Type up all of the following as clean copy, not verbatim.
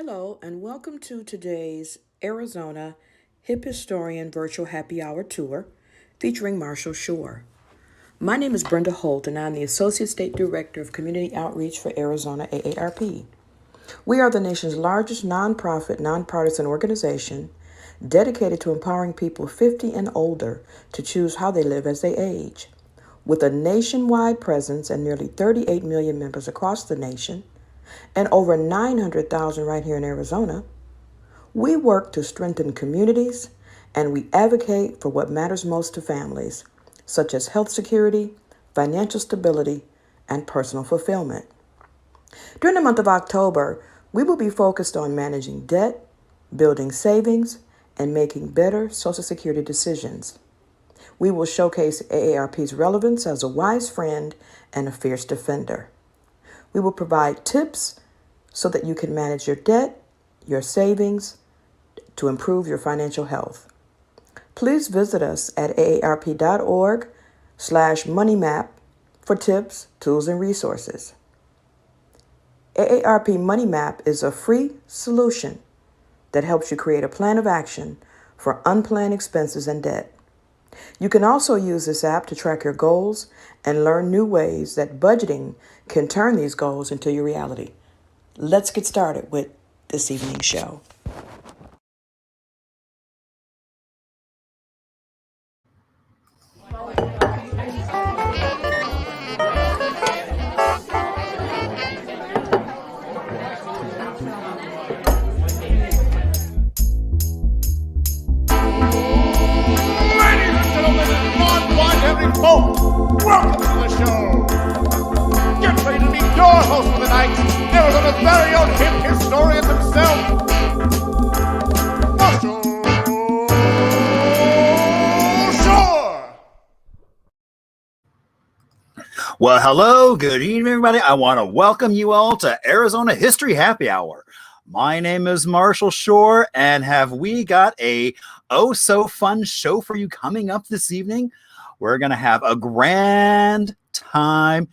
Hello, and welcome to today's Arizona Hip Historian Virtual Happy Hour Tour featuring Marshall Shore. My name is Brenda Holt, and I'm the Associate State Director of Community Outreach for Arizona AARP. We are the nation's largest nonprofit, nonpartisan organization dedicated to empowering people 50 and older to choose how they live as they age. With a nationwide presence and nearly 38 million members across the nation, and over 900,000 right here in Arizona, we work to strengthen communities and we advocate for what matters most to families, such as health security, financial stability, and personal fulfillment. During the month of October, we will be focused on managing debt, building savings, and making better Social Security decisions. We will showcase AARP's relevance as a wise friend and a fierce defender. We will provide tips so that you can manage your debt, your savings, to improve your financial health. Please visit us at aarp.org/moneymap for tips, tools, and resources. AARP Money Map is a free solution that helps you create a plan of action for unplanned expenses and debt. You can also use this app to track your goals and learn new ways that budgeting can turn these goals into your reality. Let's get started with this evening's show. Folks, welcome to the show. Get ready to meet your host for the night, Arizona's very own hip historian himself, Marshall Shore. Well, hello, good evening, everybody. I want to welcome you all to Arizona History Happy Hour. My name is Marshall Shore, and have we got a oh-so-fun show for you coming up this evening? We're going to have a grand time.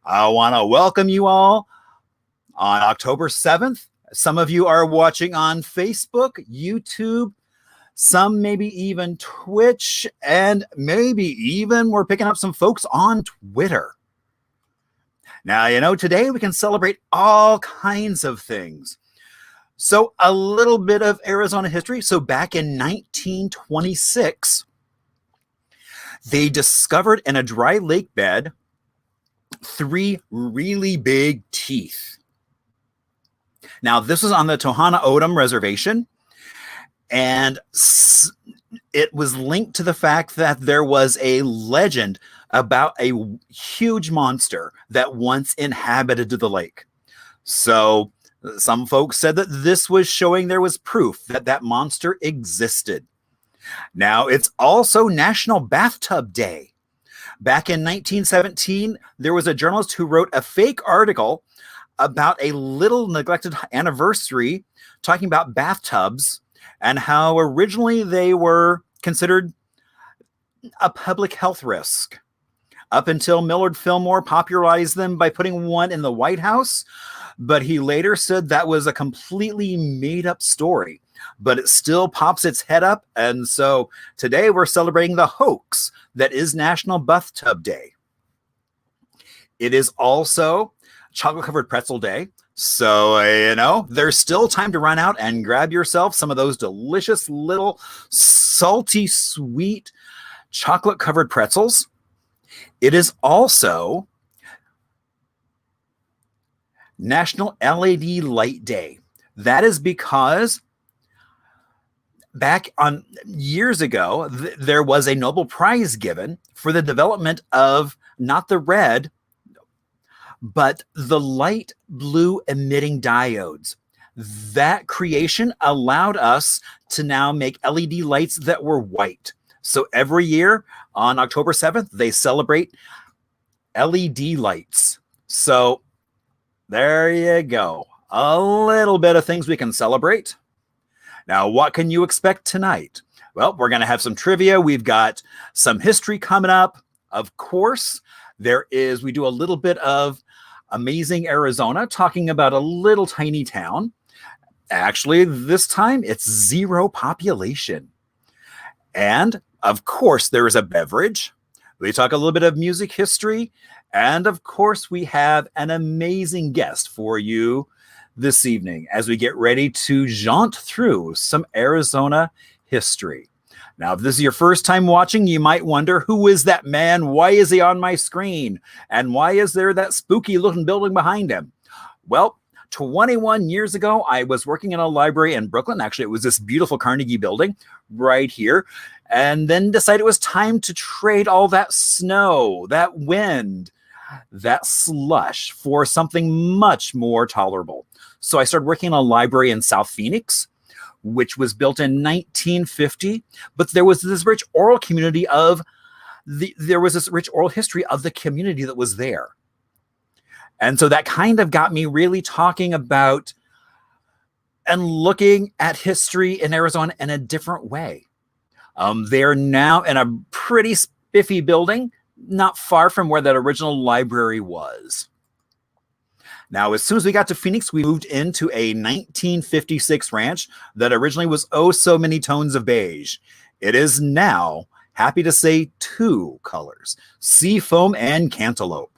I want to welcome you all on October 7th. Some of you are watching on Facebook, YouTube, some maybe even Twitch, and maybe even we're picking up some folks on Twitter. Now, today we can celebrate all kinds of things. So a little bit of Arizona history. So back in 1926, they discovered in a dry lake bed 3 really big teeth. Now, this was on the Tohono O'odham Reservation, and it was linked to the fact that there was a legend about a huge monster that once inhabited the lake. So some folks said that this was showing there was proof that that monster existed. Now, it's also National Bathtub Day. Back in 1917, there was a journalist who wrote a fake article about a little neglected anniversary talking about bathtubs and how originally they were considered a public health risk. Up until Millard Fillmore popularized them by putting one in the White House, but he later said that was a completely made-up story. But it still pops its head up, and so today we're celebrating the hoax that is National Bathtub Day. It is also Chocolate-Covered Pretzel Day, so, there's still time to run out and grab yourself some of those delicious little salty, sweet chocolate-covered pretzels. It is also National LED Light Day. That is because back on years ago, there was a Nobel Prize given for the development of not the red, but the light blue emitting diodes. That creation allowed us to now make LED lights that were white. So every year on October 7th, they celebrate LED lights. So there you go. A little bit of things we can celebrate. Now, what can you expect tonight? Well, we're going to have some trivia. We've got some history coming up. Of course, we do a little bit of Amazing Arizona, talking about a little tiny town. Actually, this time it's zero population. And of course, there is a beverage. We talk a little bit of music history. And of course, we have an amazing guest for you this evening as we get ready to jaunt through some Arizona history. Now, if this is your first time watching, you might wonder, who is that man? Why is he on my screen? And why is there that spooky looking building behind him? Well, 21 years ago, I was working in a library in Brooklyn. Actually, it was this beautiful Carnegie building right here. And then decided it was time to trade all that snow, that wind, that slush for something much more tolerable. So I started working in a library in South Phoenix, which was built in 1950. But there was this rich oral community there was this rich oral history of the community that was there. And so that kind of got me really talking about and looking at history in Arizona in a different way. They're now in a pretty spiffy building, not far from where that original library was. Now, as soon as we got to Phoenix, we moved into a 1956 ranch that originally was oh so many tones of beige. It is now, happy to say, 2 colors, seafoam and cantaloupe.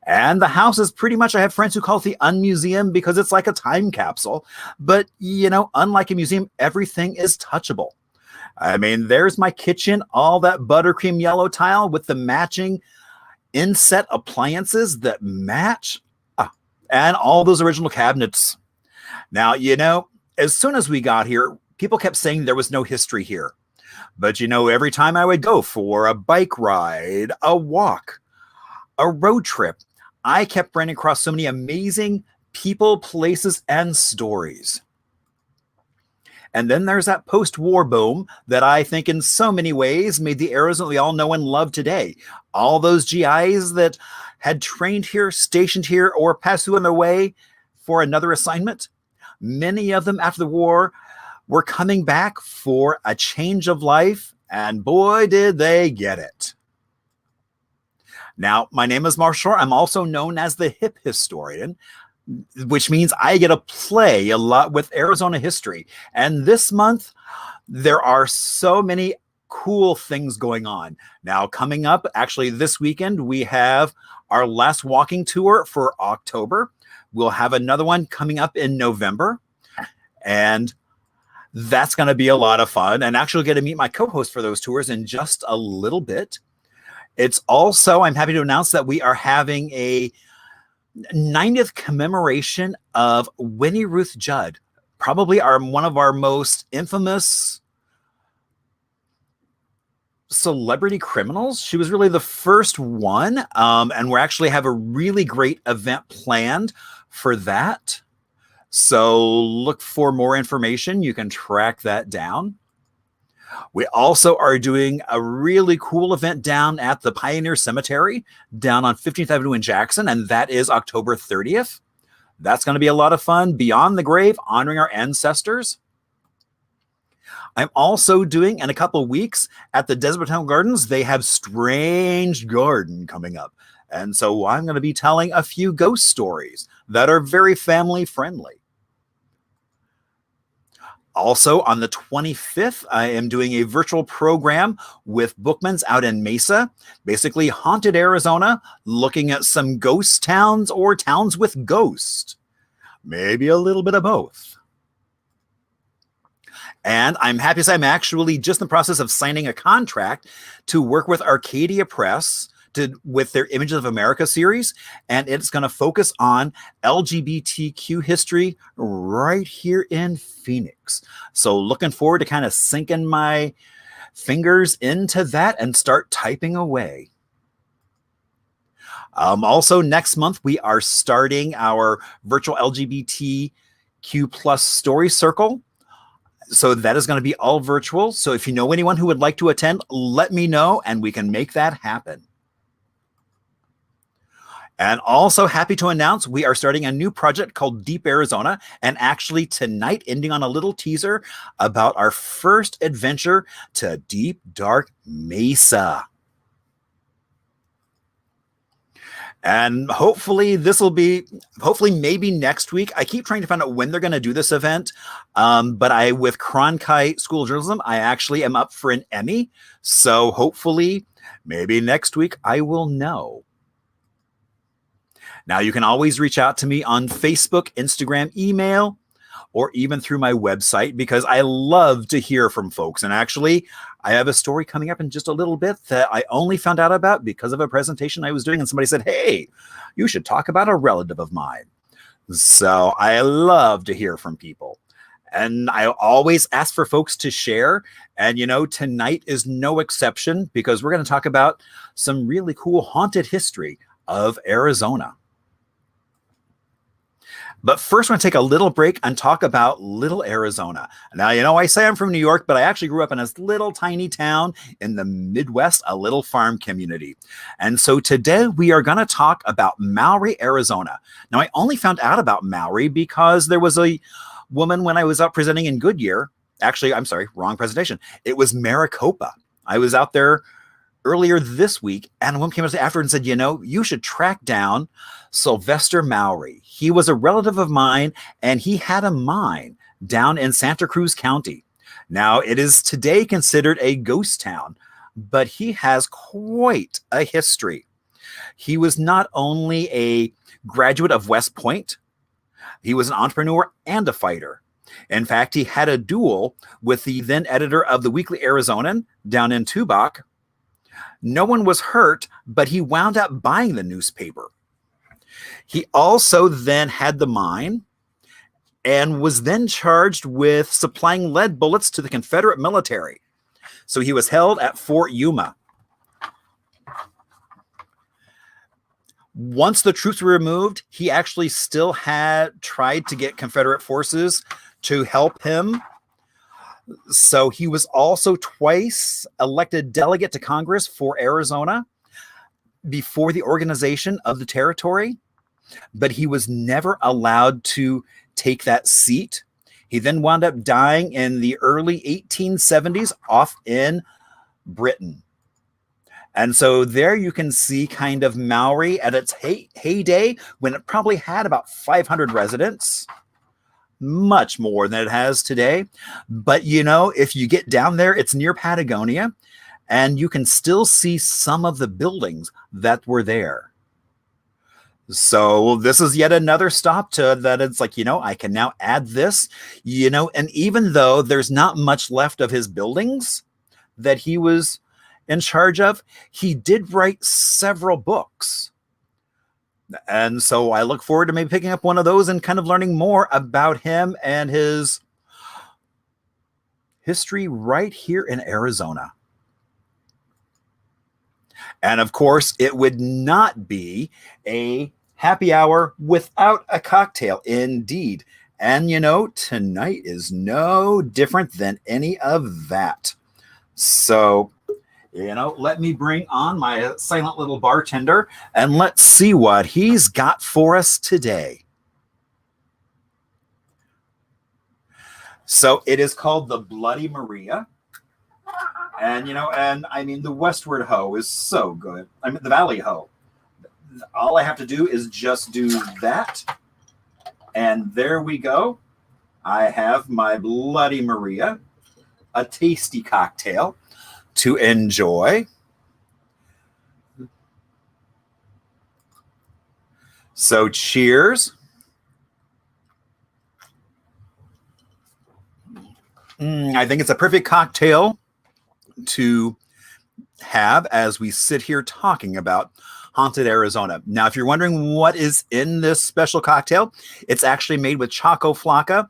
And the house is pretty much, I have friends who call it the unmuseum because it's like a time capsule. But, you know, unlike a museum, everything is touchable. I mean, there's my kitchen, all that buttercream yellow tile with the matching inset appliances that match, and all those original cabinets. Now, you know, as soon as we got here, people kept saying there was no history here. But, you know, every time I would go for a bike ride, a walk, a road trip, I kept running across so many amazing people, places, and stories. And then there's that post-war boom that I think in so many ways made the Arizona we all know and love today. All those GIs that had trained here, stationed here, or passed through on their way for another assignment. Many of them after the war were coming back for a change of life, and boy, did they get it. Now, my name is Marshall. I'm also known as the hip historian, which means I get to play a lot with Arizona history. And this month, there are so many cool things going on. Now, coming up, actually this weekend, we have our last walking tour for October. We'll have another one coming up in November. And that's going to be a lot of fun. And actually get to meet my co-host for those tours in just a little bit. It's also, I'm happy to announce that we are having a 90th commemoration of Winnie Ruth Judd, probably one of our most infamous celebrity criminals. She was really the first one, and we actually have a really great event planned for that. So look for more information. You can track that down. We also are doing a really cool event down at the Pioneer Cemetery down on 15th Avenue in Jackson, and that is October 30th. That's going to be a lot of fun. Beyond the Grave, honoring our ancestors. I'm also doing, in a couple of weeks, at the Desert Botanical Gardens, they have Strange Garden coming up. And so I'm going to be telling a few ghost stories that are very family friendly. Also, on the 25th, I am doing a virtual program with Bookmans out in Mesa, basically haunted Arizona, looking at some ghost towns or towns with ghosts. Maybe a little bit of both. And I'm happy to say I'm actually just in the process of signing a contract to work with Arcadia Press with their Images of America series, and it's going to focus on LGBTQ history right here in Phoenix. So looking forward to kind of sinking my fingers into that and start typing away. Also, next month, we are starting our virtual LGBTQ plus story circle. So that is going to be all virtual. So if you know anyone who would like to attend, let me know and we can make that happen. And also happy to announce we are starting a new project called Deep Arizona, and actually tonight ending on a little teaser about our first adventure to Deep Dark Mesa. And hopefully maybe next week. I keep trying to find out when they're going to do this event. But with Cronkite School of Journalism, I actually am up for an Emmy. So hopefully maybe next week I will know. Now you can always reach out to me on Facebook, Instagram, email, or even through my website, because I love to hear from folks. And actually, I have a story coming up in just a little bit that I only found out about because of a presentation I was doing. And somebody said, hey, you should talk about a relative of mine. So I love to hear from people. And I always ask for folks to share. And, tonight is no exception, because we're going to talk about some really cool haunted history of Arizona. But first, I want to take a little break and talk about Little Arizona. Now, I say I'm from New York, but I actually grew up in this little tiny town in the Midwest, a little farm community. And so today we are going to talk about Maury, Arizona. Now, I only found out about Maury because there was a woman when I was out presenting in Goodyear. Actually, I'm sorry, wrong presentation. It was Maricopa. I was out there earlier this week, and a woman came up after and said, you should track down Sylvester Maury. He was a relative of mine, and he had a mine down in Santa Cruz County. Now, it is today considered a ghost town, but he has quite a history. He was not only a graduate of West Point, he was an entrepreneur and a fighter. In fact, he had a duel with the then editor of the Weekly Arizonan down in Tubac. No one was hurt, but he wound up buying the newspaper. He also then had the mine and was then charged with supplying lead bullets to the Confederate military. So he was held at Fort Yuma. Once the troops were removed, he actually still had tried to get Confederate forces to help him. So he was also twice elected delegate to Congress for Arizona before the organization of the territory, but he was never allowed to take that seat. He then wound up dying in the early 1870s off in Britain. And so there you can see kind of Maury at its heyday, when it probably had about 500 residents. Much more than it has today. But, if you get down there, it's near Patagonia, and you can still see some of the buildings that were there. So this is yet another stop to that. It's like, I can now add this, and even though there's not much left of his buildings that he was in charge of, he did write several books. And so I look forward to maybe picking up one of those and kind of learning more about him and his history right here in Arizona. And of course, it would not be a happy hour without a cocktail, indeed. And tonight is no different than any of that. So let me bring on my silent little bartender, and let's see what he's got for us today. So it is called the Bloody Maria. And, the Westward Ho is so good. The Valley Ho. All I have to do is just do that. And there we go. I have my Bloody Maria, a tasty cocktail to enjoy. So cheers. I think it's a perfect cocktail to have as we sit here talking about haunted Arizona. Now, if you're wondering what is in this special cocktail, it's actually made with Choco Flaca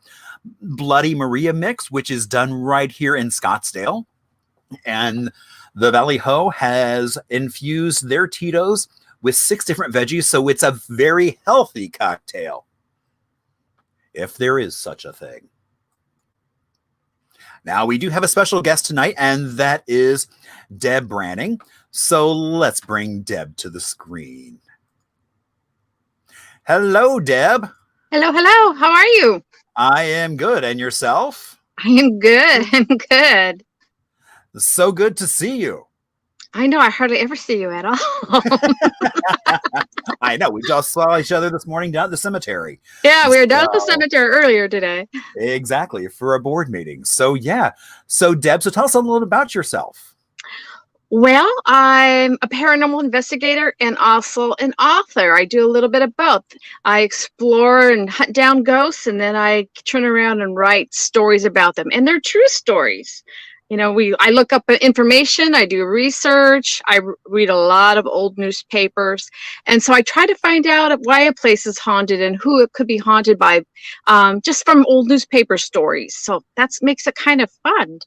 Bloody Maria mix, which is done right here in Scottsdale. And the Valley Ho has infused their Tito's with 6 different veggies, so it's a very healthy cocktail, if there is such a thing. Now, we do have a special guest tonight, and that is Debe Branning. So let's bring Deb to the screen. Hello, Deb. Hello, hello. How are you? I am good. And yourself? I am good. I'm good. So good to see you. I know. I hardly ever see you at all. I I know. We just saw each other this morning down at the cemetery. Yeah, we were down at the So, cemetery earlier today. exactly, for a board meeting. So, yeah. So, Deb, so tell us a little about yourself. Well, I'm a paranormal investigator and also an author. I do a little bit of both. I explore and hunt down ghosts, and then I turn around and write stories about them. And they're true stories. I look up information, I do research, read a lot of old newspapers. And so I try to find out why a place is haunted and who it could be haunted by, just from old newspaper stories. So that makes it kind of fun.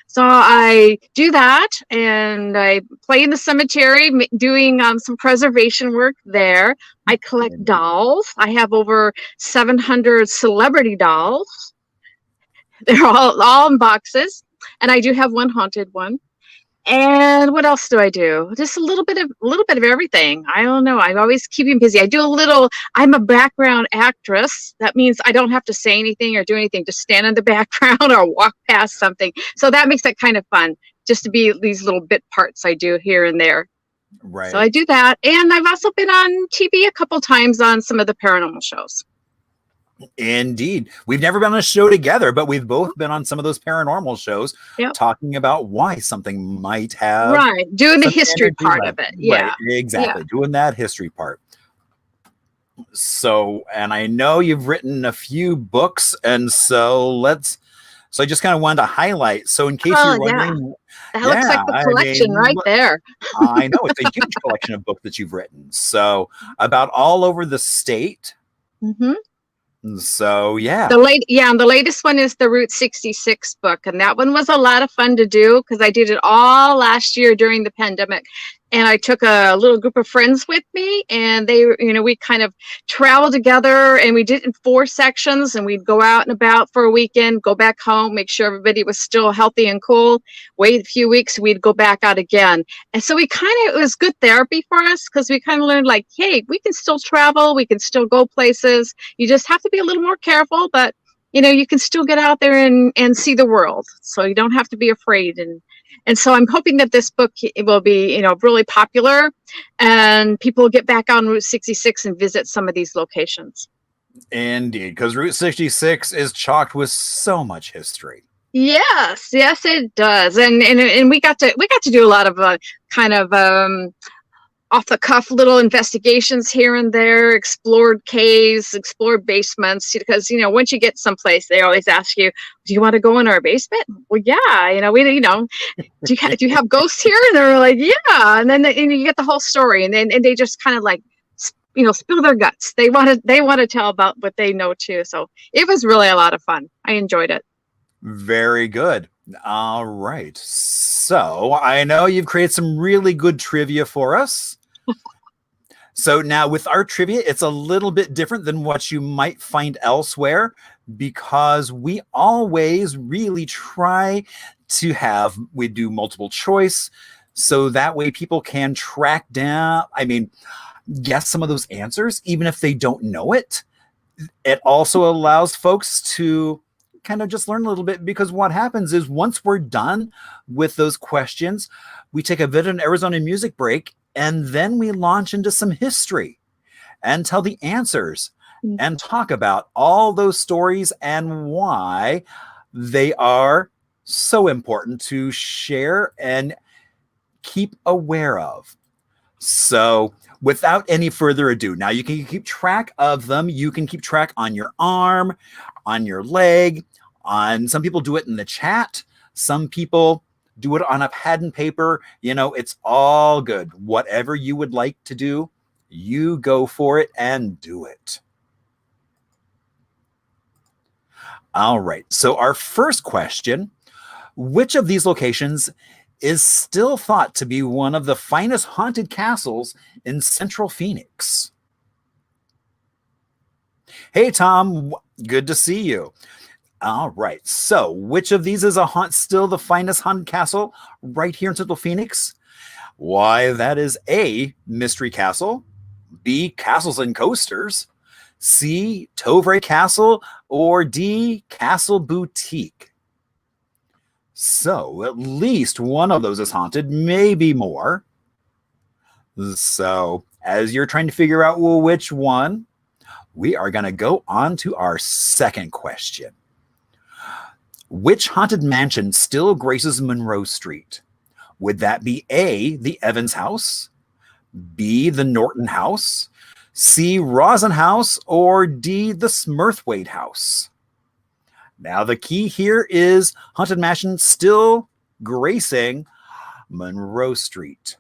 So I do that, and I play in the cemetery, doing some preservation work there. I collect dolls. I have over 700 celebrity dolls. They're all in boxes, and I do have one haunted one. And what else do I do? Just a little bit of everything. I don't know. I'm always keeping busy. I'm a background actress. That means I don't have to say anything or do anything. Just stand in the background or walk past something. So that makes it kind of fun, just to be these little bit parts I do here and there. Right. So I do that. And I've also been on TV a couple times on some of the paranormal shows. Indeed. We've never been on a show together, but we've both been on some of those paranormal shows, talking about why something might have. Right. Doing the history part of it. Yeah. Right. Exactly. Yeah. Doing that history part. So, and I know you've written a few books, and so I just kind of wanted to highlight. So in case you're wondering, that looks like the collection right there. I know it's a huge collection of books that you've written. So about all over the state. Mm-hmm. So yeah. The latest one is the Route 66 book, and that one was a lot of fun to do because I did it all last year during the pandemic. And I took a little group of friends with me, and we kind of traveled together, and we did it in 4 sections, and we'd go out and about for a weekend, go back home, make sure everybody was still healthy and cool, wait a few weeks, we'd go back out again. And so it was good therapy for us because we kind of learned like, hey, we can still travel, we can still go places. You just have to be a little more careful, but you can still get out there and see the world. So you don't have to be afraid. And so I'm hoping that this book will be, really popular, and people will get back on Route 66 and visit some of these locations. Indeed, because Route 66 is chocked with so much history. Yes, it does. And we got to do a lot of kind of off the cuff little investigations here and there, explored caves, explored basements, because once you get someplace, they always ask you, do you want to go in our basement? Well, yeah, do you have ghosts here? And they're like, yeah. And then you get the whole story, and they just kind of like spill their guts. They want to tell about what they know too. So it was really a lot of fun. I enjoyed it. Very good. All right. So I know you've created some really good trivia for us. So now with our trivia, it's a little bit different than what you might find elsewhere, because we always really try to we do multiple choice. So that way people can track down, guess some of those answers, even if they don't know it. It also allows folks to kind of just learn a little bit, because what happens is once we're done with those questions, we take a bit of an Arizona music break, and then we launch into some history and tell the answers and talk about all those stories and why they are so important to share and keep aware of. So without any further ado, now you can keep track of them. You can keep track on your arm, on your leg, some people do it in the chat. Some people do it on a pad and paper. It's all good. Whatever you would like to do, you go for it and do it. All right. So our first question, which of these locations is still thought to be one of the finest haunted castles in central Phoenix? Hey, Tom, good to see you. All right. So which of these is still the finest haunted castle right here in central Phoenix? Why, that is A, Mystery Castle, B, Castles and Coasters, C, Tovray Castle, or D, Castle Boutique. So at least one of those is haunted, maybe more. So as you're trying to figure out which one, we are going to go on to our second question. Which haunted mansion still graces Monroe Street? Would that be A, the Evans House, B, the Norton House, C, Rosen House, or D, the Smurthwaite House? Now, the key here is haunted mansion still gracing Monroe Street.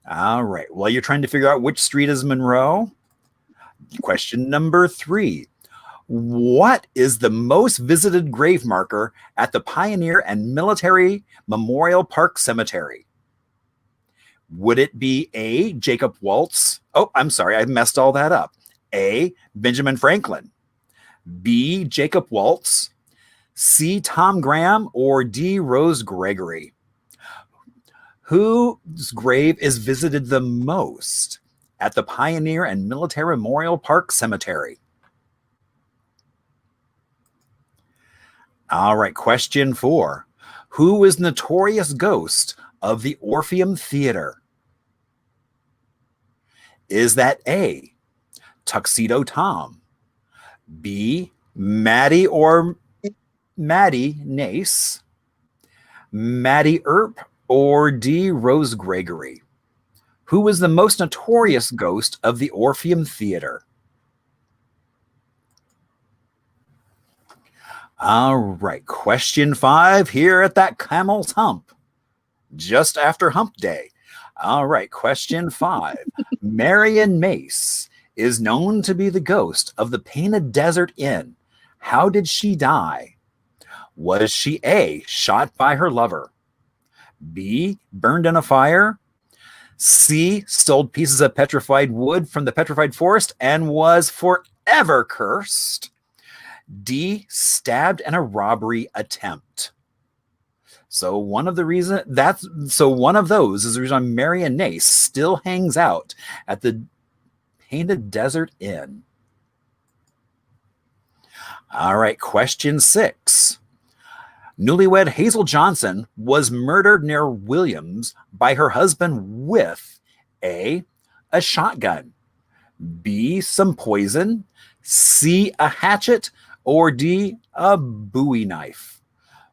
All right. Well, you're trying to figure out which street is Monroe. Question number 3. What is the most visited grave marker at the Pioneer and Military Memorial Park Cemetery? Would it be A, Jacob Waltz? Oh, I'm sorry, I messed all that up. A, Benjamin Franklin. B, Jacob Waltz. C, Tom Graham, or D, Rose Gregory? Whose grave is visited the most at the Pioneer and Military Memorial Park Cemetery? All right, question 4. Who is notorious ghost of the Orpheum Theater? Is that A, Tuxedo Tom, B, Maddie Nace, Maddie Earp, or D, Rose Gregory? Who is the most notorious ghost of the Orpheum Theater? All right, question 5 here at that Camel's Hump, just after Hump Day. All right, question 5. Marion Mace is known to be the ghost of the Painted Desert Inn. How did she die? Was she A, shot by her lover, B, burned in a fire, C, stole pieces of petrified wood from the petrified forest and was forever cursed, D, stabbed in a robbery attempt? So one of those is the reason Marion Nace still hangs out at the Painted Desert Inn. All right, question 6. Newlywed Hazel Johnson was murdered near Williams by her husband with A, a shotgun, B, some poison, C, a hatchet, or D, a Bowie knife?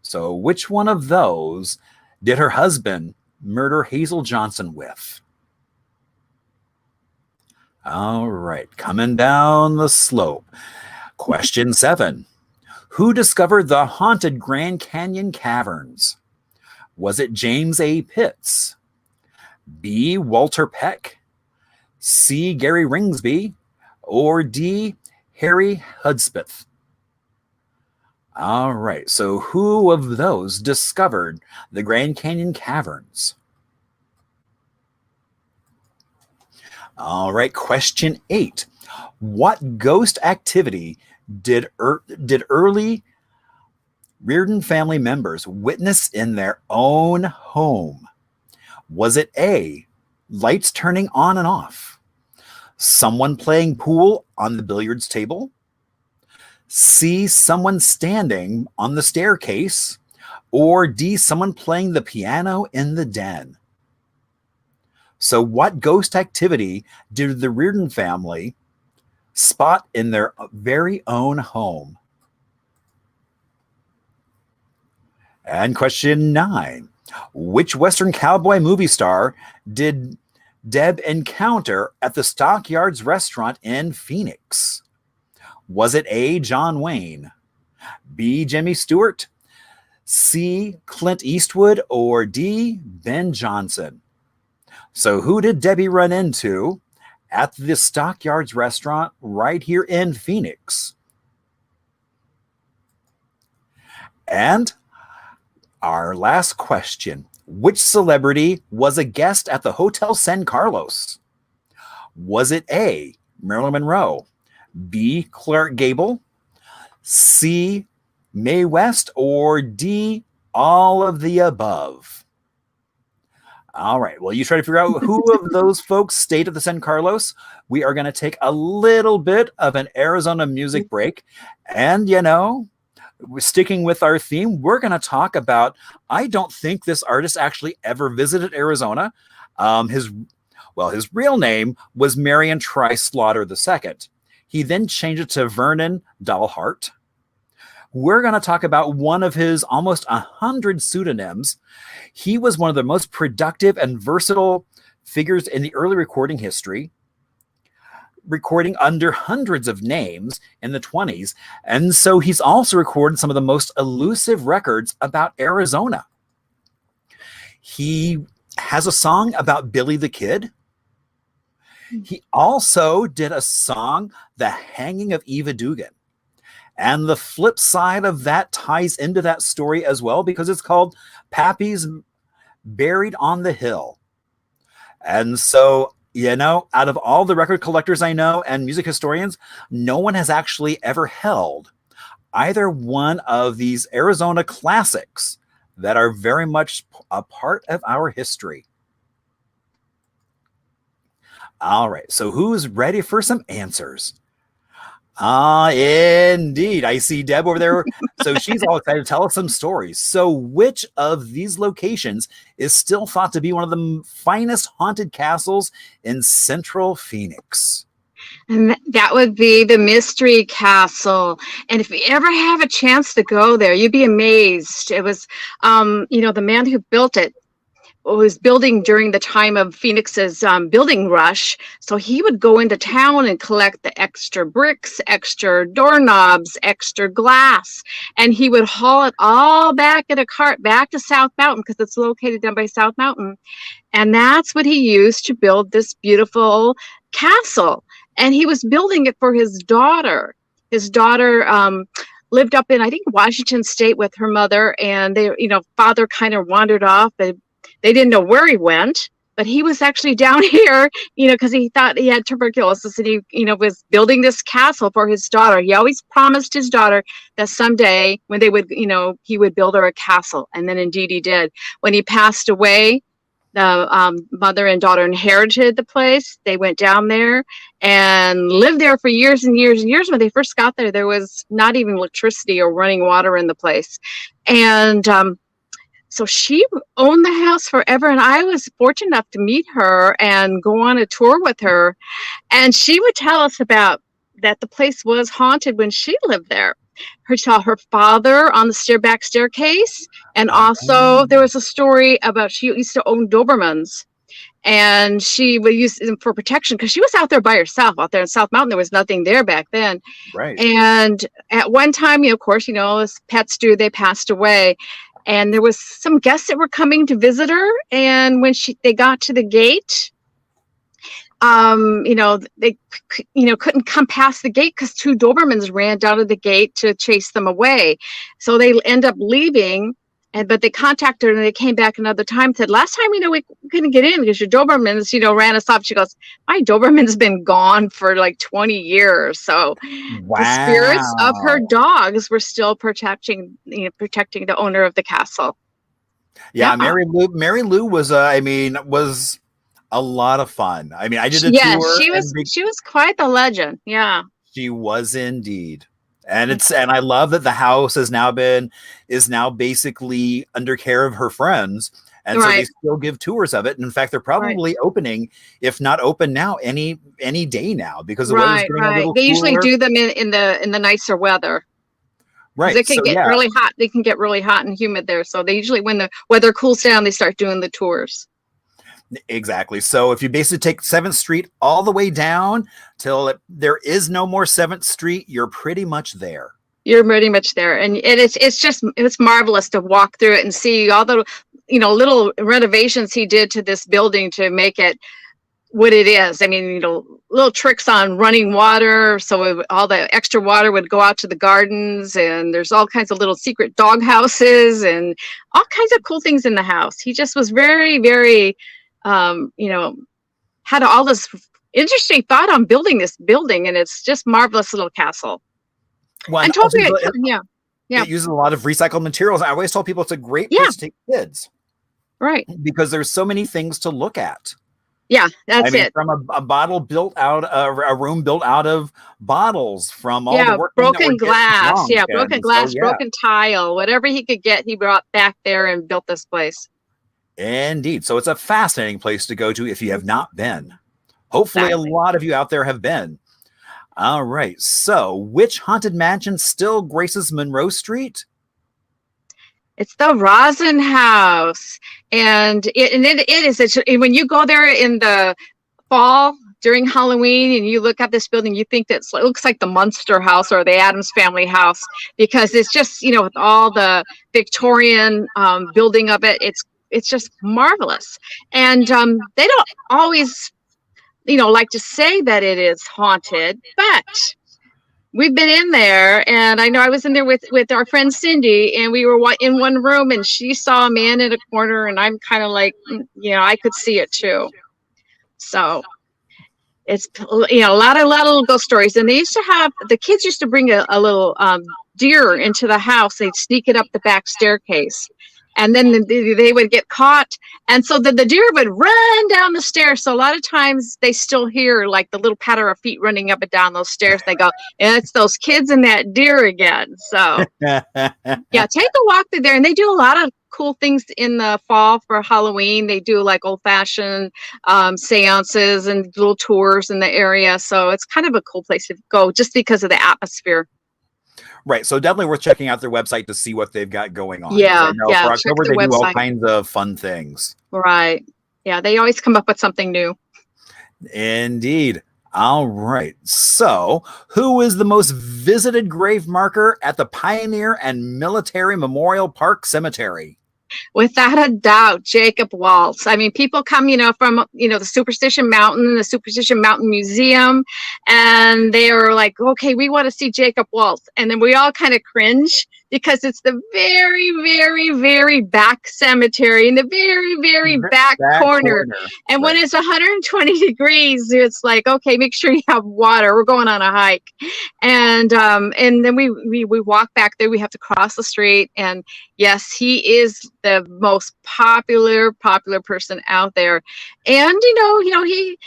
So which one of those did her husband murder Hazel Johnson with? All right, coming down the slope. Question 7. Who discovered the haunted Grand Canyon Caverns? Was it James A. Pitts, B, Walter Peck, C, Gary Ringsby, or D, Harry Hudspeth? All right, so who of those discovered the Grand Canyon Caverns? All right, question 8. What ghost activity did early Reardon family members witness in their own home? Was it A, lights turning on and off, someone playing pool on the billiards table, C, someone standing on the staircase, or D, someone playing the piano in the den? So what ghost activity did the Reardon family spot in their very own home? And question 9. Which Western cowboy movie star did Deb encounter at the Stockyards restaurant in Phoenix? Was it A, John Wayne, B, Jimmy Stewart, C, Clint Eastwood, or D, Ben Johnson? So who did Debbie run into at the Stockyards restaurant right here in Phoenix? And our last question. Which celebrity was a guest at the Hotel San Carlos? Was it A, Marilyn Monroe, B, Clark Gable, C, Mae West, or D, all of the above? All right. Well, you try to figure out who of those folks stayed at the San Carlos. We are going to take a little bit of an Arizona music break. And, we're sticking with our theme. We're going to talk about, I don't think this artist actually ever visited Arizona. Well, his real name was Marion Try Slaughter II. He then changed it to Vernon Dalhart. We're going to talk about one of his almost 100 pseudonyms. He was one of the most productive and versatile figures in the early recording history, recording under hundreds of names in the 20s. And so he's also recorded some of the most elusive records about Arizona. He has a song about Billy the Kid. He also did a song, The Hanging of Eva Dugan. And the flip side of that ties into that story as well, because it's called Pappy's Buried on the Hill. And so, you know, out of all the record collectors I know and music historians, no one has actually ever held either one of these Arizona classics that are very much a part of our history. All right, so who's ready for some answers? Indeed. I see Deb over there. So she's all excited to tell us some stories. So which of these locations is still thought to be one of the finest haunted castles in central Phoenix? And that would be the Mystery Castle. And if you ever have a chance to go there, you'd be amazed. It was, the man who built it was building during the time of Phoenix's building rush. So he would go into town and collect the extra bricks, extra doorknobs, extra glass, and he would haul it all back in a cart back to South Mountain, because it's located down by South Mountain. And that's what he used to build this beautiful castle. And he was building it for his daughter. His daughter lived up in, I think, Washington State with her mother, and they, father kind of wandered off. They didn't know where he went, but he was actually down here, because he thought he had tuberculosis, and he, was building this castle for his daughter. He always promised his daughter that someday when they would, he would build her a castle. And then indeed he did. When he passed away, the mother and daughter inherited the place. They went down there and lived there for years and years and years. When they first got there, there was not even electricity or running water in the place. And so she owned the house forever, and I was fortunate enough to meet her and go on a tour with her. And she would tell us about that the place was haunted when she lived there. Her saw her father on the back staircase, and also there was a story about she used to own Dobermans, and she would use them for protection because she was out there by herself. Out there in South Mountain, there was nothing there back then. Right. And at one time, of course, as pets do, they passed away. And there was some guests that were coming to visit her. And when they got to the gate, they, couldn't come past the gate because two Dobermans ran down to the gate to chase them away. So they end up leaving. But they contacted her, and they came back another time and said, last time, we couldn't get in because your Dobermans, ran us off. She goes, my Doberman's been gone for like 20 years. So Wow. The spirits of her dogs were still protecting the owner of the castle. Yeah. Mary Lou was, was a lot of fun. I did a tour. She was quite the legend. Yeah. She was indeed. And I love that the house is now basically under care of her friends. And so they still give tours of it. And in fact, they're probably opening, if not open now, any day now, because the weather's getting a little They usually cooler. do them in the nicer weather. Right. It can get really hot. They can get really hot and humid there. So they usually, when the weather cools down, they start doing the tours. Exactly. So if you basically take 7th Street all the way down till there is no more 7th Street, you're pretty much there. You're pretty much there. And it's marvelous to walk through it and see all the, little renovations he did to this building to make it what it is. Little tricks on running water. So all the extra water would go out to the gardens, and there's all kinds of little secret dog houses and all kinds of cool things in the house. He just was very, very, had all this interesting thought on building this building, and it's just marvelous little castle. Well, and also, it uses a lot of recycled materials. I always tell people it's a great place to take kids, right? Because there's so many things to look at. Yeah, that's it. From a bottle built out, a room built out of bottles, from all the work, broken glass, broken glass, so, broken tile, whatever he could get, he brought back there and built this place. Indeed. So it's a fascinating place to go to if you have not been. Hopefully, a Exactly. lot of you out there have been. All right. So, which haunted mansion still graces Monroe Street? It's the Rosin House, and it is. When you go there in the fall during Halloween and you look at this building, you think that it looks like the Munster House or the Addams Family House, because it's just, with all the Victorian building of it, it's just marvelous. And they don't always, like to say that it is haunted, but we've been in there, and I know I was in there with our friend Cindy, and we were in one room, and she saw a man in a corner, and I'm kind of like, I could see it too. So it's a lot of little ghost stories. And they used to have, the kids used to bring a little deer into the house. They'd sneak it up the back staircase, and then they would get caught, and so the deer would run down the stairs. So a lot of times they still hear like the little patter of feet running up and down those stairs. They go, it's those kids and that deer again. So yeah, take a walk through there. And they do a lot of cool things in the fall for Halloween. They do like old-fashioned seances and little tours in the area. So it's kind of a cool place to go just because of the atmosphere. Right. So definitely worth checking out their website to see what they've got going on. Yeah. Yeah. For October, they do all kinds of fun things. Right. Yeah. They always come up with something new. Indeed. All right. So, who is the most visited grave marker at the Pioneer and Military Memorial Park Cemetery? Without a doubt, Jacob Waltz. I mean, people come, from, the Superstition Mountain Museum, and they are like, okay, we want to see Jacob Waltz. And then we all kind of cringe because it's the very, very, very back cemetery in the very, very back corner. And when it's 120 degrees, it's like, okay, make sure you have water. We're going on a hike. And then we walk back there. We have to cross the street. And yes, he is the most popular person out there. And, he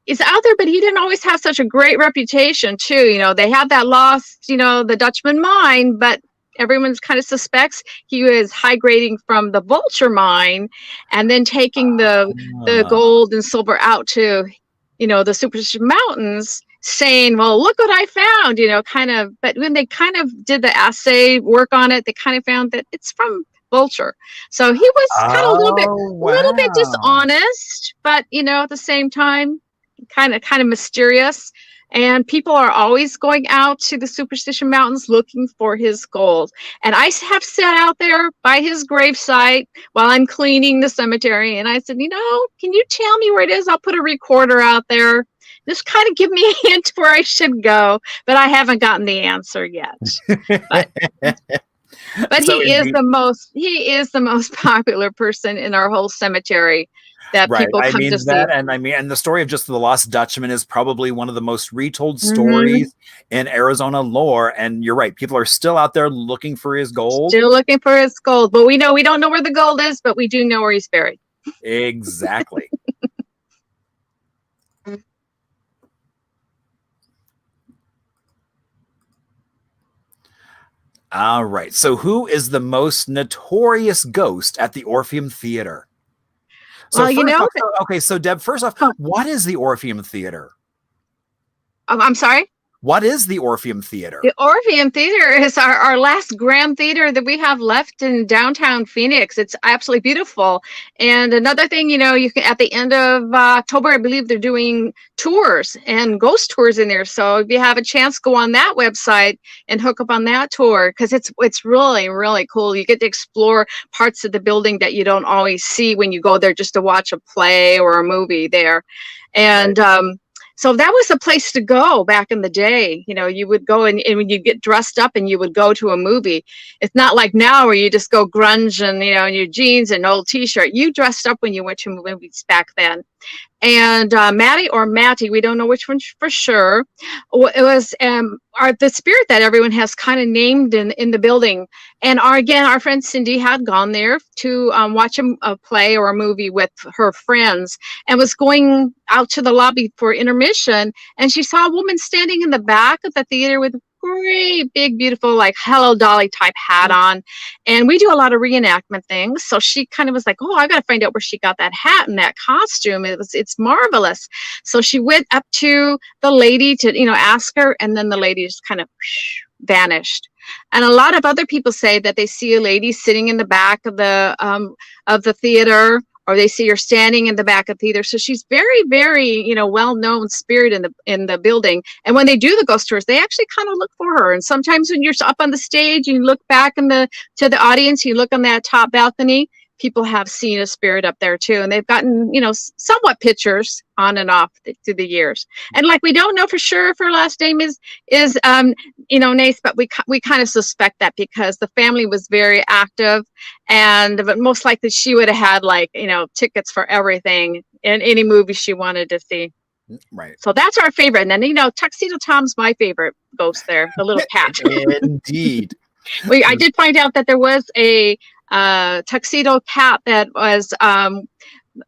is out there, but he didn't always have such a great reputation too. They had that lost, the Dutchman mine, but everyone's kind of suspects he was high grading from the Vulture mine and then taking the gold and silver out to, the Superstition Mountains, saying, well, look what I found, but when they kind of did the assay work on it, they kind of found that it's from Vulture. So he was kind of a little bit dishonest, but, at the same time, kind of mysterious. And people are always going out to the Superstition Mountains looking for his gold. And I have sat out there by his gravesite while I'm cleaning the cemetery. And I said, can you tell me where it is? I'll put a recorder out there. Just kind of give me a hint where I should go. But I haven't gotten the answer yet. But so he is the most popular person in our whole cemetery. That people come to see. And the story of just the Lost Dutchman is probably one of the most retold stories in Arizona lore. And you're right, people are still out there looking for his gold. But we don't know where the gold is, but we do know where he's buried. Exactly. All right. So, who is the most notorious ghost at the Orpheum Theater? So so Deb, first off, what is the Orpheum Theater? I'm sorry? What is the Orpheum Theater? The Orpheum Theater is our last grand theater that we have left in downtown Phoenix. It's absolutely beautiful. And another thing, you can, at the end of October, I believe they're doing tours and ghost tours in there. So if you have a chance, go on that website and hook up on that tour, because it's really, really cool. You get to explore parts of the building that you don't always see when you go there just to watch a play or a movie there. And so that was the place to go back in the day. You would go and when you get dressed up and you would go to a movie. It's not like now where you just go grunge and, in your jeans and old t-shirt. You dressed up when you went to movies back then. And Matty or Matty, we don't know which one for sure. It was the spirit that everyone has kind of named in the building. And our friend Cindy had gone there to watch a play or a movie with her friends, and was going out to the lobby for intermission. And she saw a woman standing in the back of the theater with great big beautiful like Hello Dolly type hat on, and we do a lot of reenactment things. So she kind of was like, oh, I got to find out where she got that hat and that costume. It's marvelous. So she went up to the lady to ask her, and then the lady just kind of vanished. And a lot of other people say that they see a lady sitting in the back of the theater, or they see her standing in the back of the theater. So she's very, very, well-known spirit in the building. And when they do the ghost tours, they actually kind of look for her. And sometimes when you're up on the stage, you look back to the audience, you look on that top balcony, people have seen a spirit up there too. And they've gotten, somewhat pictures on and off through the years. And like, we don't know for sure if her last name is Nace, but we kind of suspect that because the family was very active, but most likely she would have had like, tickets for everything in any movie she wanted to see. Right. So that's our favorite. And then, Tuxedo Tom's my favorite ghost there, the little cat. Indeed. I did find out that there was a tuxedo cat that was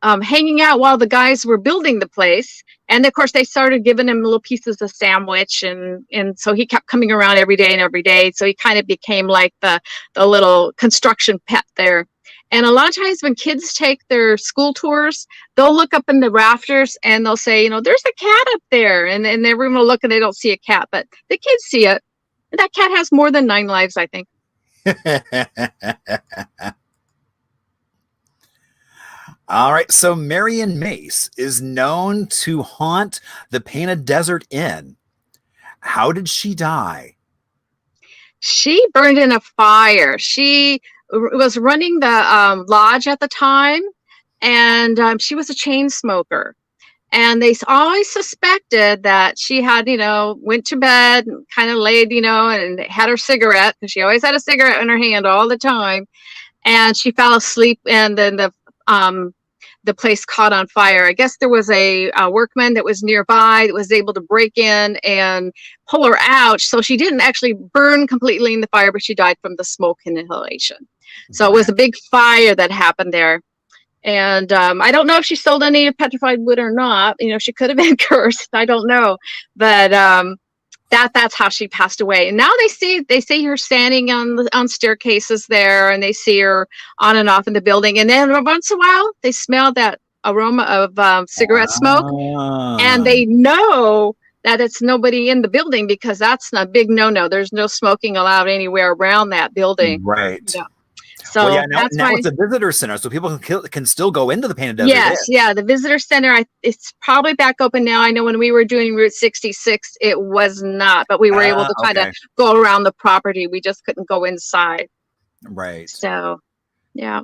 hanging out while the guys were building the place. And of course, they started giving him little pieces of sandwich. And so he kept coming around every day and every day. So he kind of became like the little construction pet there. And a lot of times when kids take their school tours, they'll look up in the rafters and they'll say, there's a cat up there. And everyone will look and they don't see a cat, but the kids see it. And that cat has more than 9 lives, I think. All right. So Marion Mace is known to haunt the Painted Desert Inn. How did she die? She burned in a fire. She was running the lodge at the time, and she was a chain smoker. And they always suspected that she had, went to bed, kind of laid, and had her cigarette, because she always had a cigarette in her hand all the time. And she fell asleep, and then the place caught on fire. I guess there was a workman that was nearby that was able to break in and pull her out. So she didn't actually burn completely in the fire, but she died from the smoke inhalation. So it was a big fire that happened there. And I don't know if she sold any petrified wood or not. She could have been cursed. I don't know. But that's how she passed away. And now they see her standing on staircases there, and they see her on and off in the building. And then once in a while, they smell that aroma of cigarette smoke, and they know that it's nobody in the building, because that's a big no-no. There's no smoking allowed anywhere around that building. Right. Yeah. So now it's a visitor center, so people can still go into the Painted Desert. Yes, yeah, the visitor center. It's probably back open now. I know when we were doing Route 66, it was not, but we were able to kind of go around the property. We just couldn't go inside. Right. So, yeah.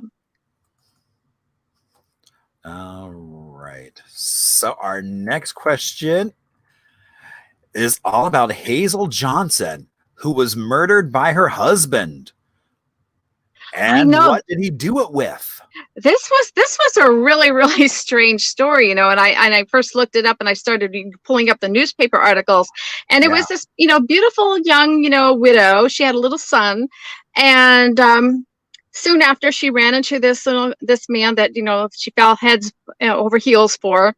All right. So our next question is all about Hazel Johnson, who was murdered by her husband. And what did he do it with? This was a really, really strange story, and I first looked it up, and I started pulling up the newspaper articles, and it was this, beautiful young, widow. She had a little son, and soon after she ran into this man that, she fell heads over heels for.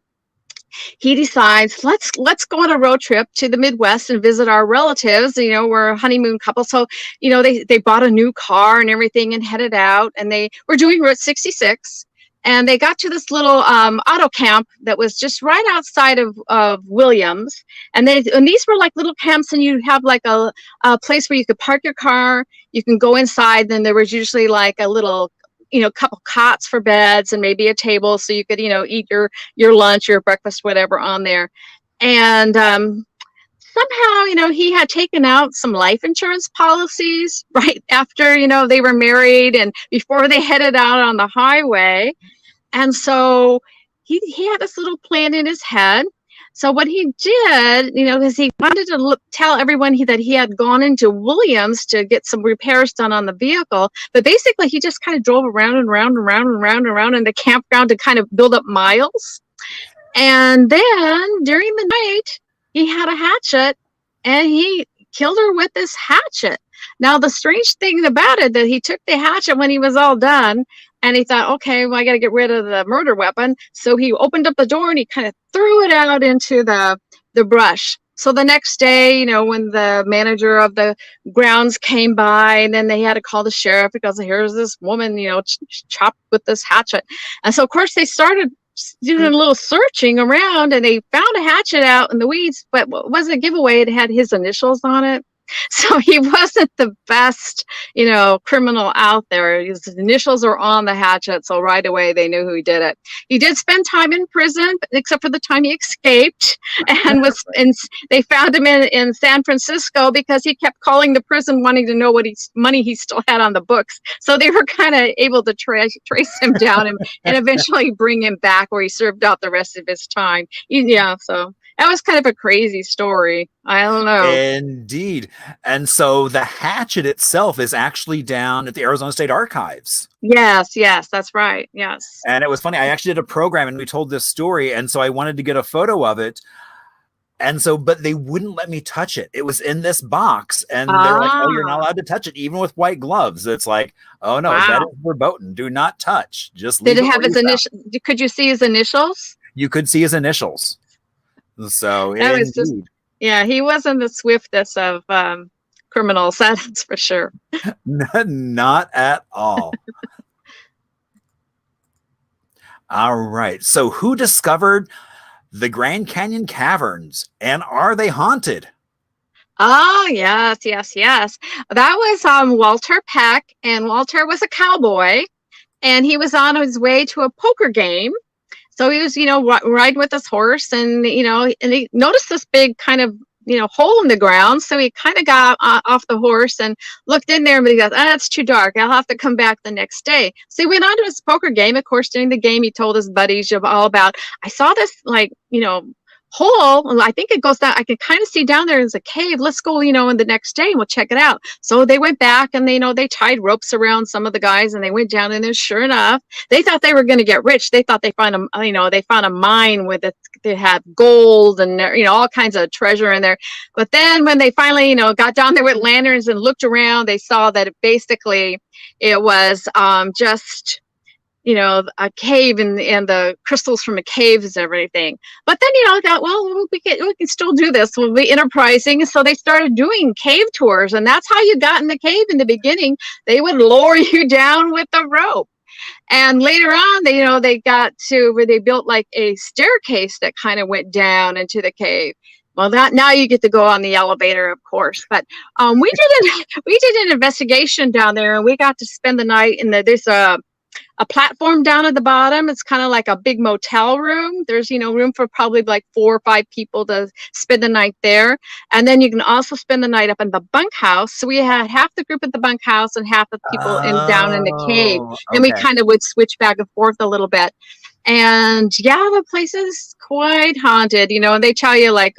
He decides, let's go on a road trip to the Midwest and visit our relatives. We're a honeymoon couple. So, they bought a new car and everything and headed out, and they were doing Route 66. And they got to this little auto camp that was just right outside of Williams. And these were like little camps, and you have like a place where you could park your car. You can go inside. Then there was usually like a little couple cots for beds and maybe a table, so you could, eat your lunch, your breakfast, whatever on there. And somehow, he had taken out some life insurance policies right after, they were married and before they headed out on the highway. And so he had this little plan in his head. So what he did, is he wanted to tell everyone that he had gone into Williams to get some repairs done on the vehicle. But basically, he just kind of drove around and around and around and around and around in the campground to kind of build up miles. And then during the night, he had a hatchet, and he killed her with this hatchet. Now, the strange thing about it, that he took the hatchet when he was all done, and he thought, okay, well, I got to get rid of the murder weapon. So he opened up the door and he kind of threw it out into the brush. So the next day, when the manager of the grounds came by, and then they had to call the sheriff because here's this woman, chopped with this hatchet. And so, of course, they started doing a little searching around, and they found a hatchet out in the weeds, but it wasn't a giveaway. It had his initials on it. So he wasn't the best, criminal out there. His initials are on the hatchet, so right away they knew who did it. He did spend time in prison, except for the time he escaped, and they found him in San Francisco because he kept calling the prison wanting to know what money he still had on the books. So they were kind of able to trace him down and eventually bring him back where he served out the rest of his time. Yeah, so that was kind of a crazy story. I don't know. Indeed. And so the hatchet itself is actually down at the Arizona State Archives. Yes, that's right. Yes. And it was funny. I actually did a program and we told this story. And so I wanted to get a photo of it. And so, but they wouldn't let me touch it. It was in this box. And they're like, oh, you're not allowed to touch it, even with white gloves. It's like, oh, no, that is verboten. Do not touch. Just leave Did it have his initials? Could you see his initials? You could see his initials. So that was just, he wasn't the swiftest of criminals, that's for sure. Not at all. All right. So who discovered the Grand Canyon Caverns, and are they haunted? Oh, yes. That was Walter Peck, and Walter was a cowboy, and he was on his way to a poker game. So he was, riding with his horse, and he noticed this big kind of, hole in the ground. So he kind of got off the horse and looked in there, but he goes, it's too dark. I'll have to come back the next day. So he went on to his poker game. Of course, during the game, he told his buddies all about, I saw this, hole. I think it goes down. I can kind of see down there is a cave. Let's go, in the next day and we'll check it out. So they went back and they tied ropes around some of the guys and they went down in there. Sure enough, they thought they were going to get rich. They thought they found a mine with it. They had gold and, all kinds of treasure in there. But then when they finally, got down there with lanterns and looked around, they saw that it was just, a cave and the crystals from a cave and everything. But then, I thought, well, we can still do this. We'll be enterprising. So they started doing cave tours, and that's how you got in the cave in the beginning. They would lower you down with a rope. And later on, they got to where they built like a staircase that kind of went down into the cave. Well, now you get to go on the elevator, of course. But we did an investigation down there, and we got to spend the night in there's a platform down at the bottom. It's kind of like a big motel room. There's, room for probably like 4 or 5 people to spend the night there. And then you can also spend the night up in the bunkhouse. So we had half the group at the bunkhouse and half the people down in the cave. And we kind of would switch back and forth a little bit. And the place is quite haunted, and they tell you like,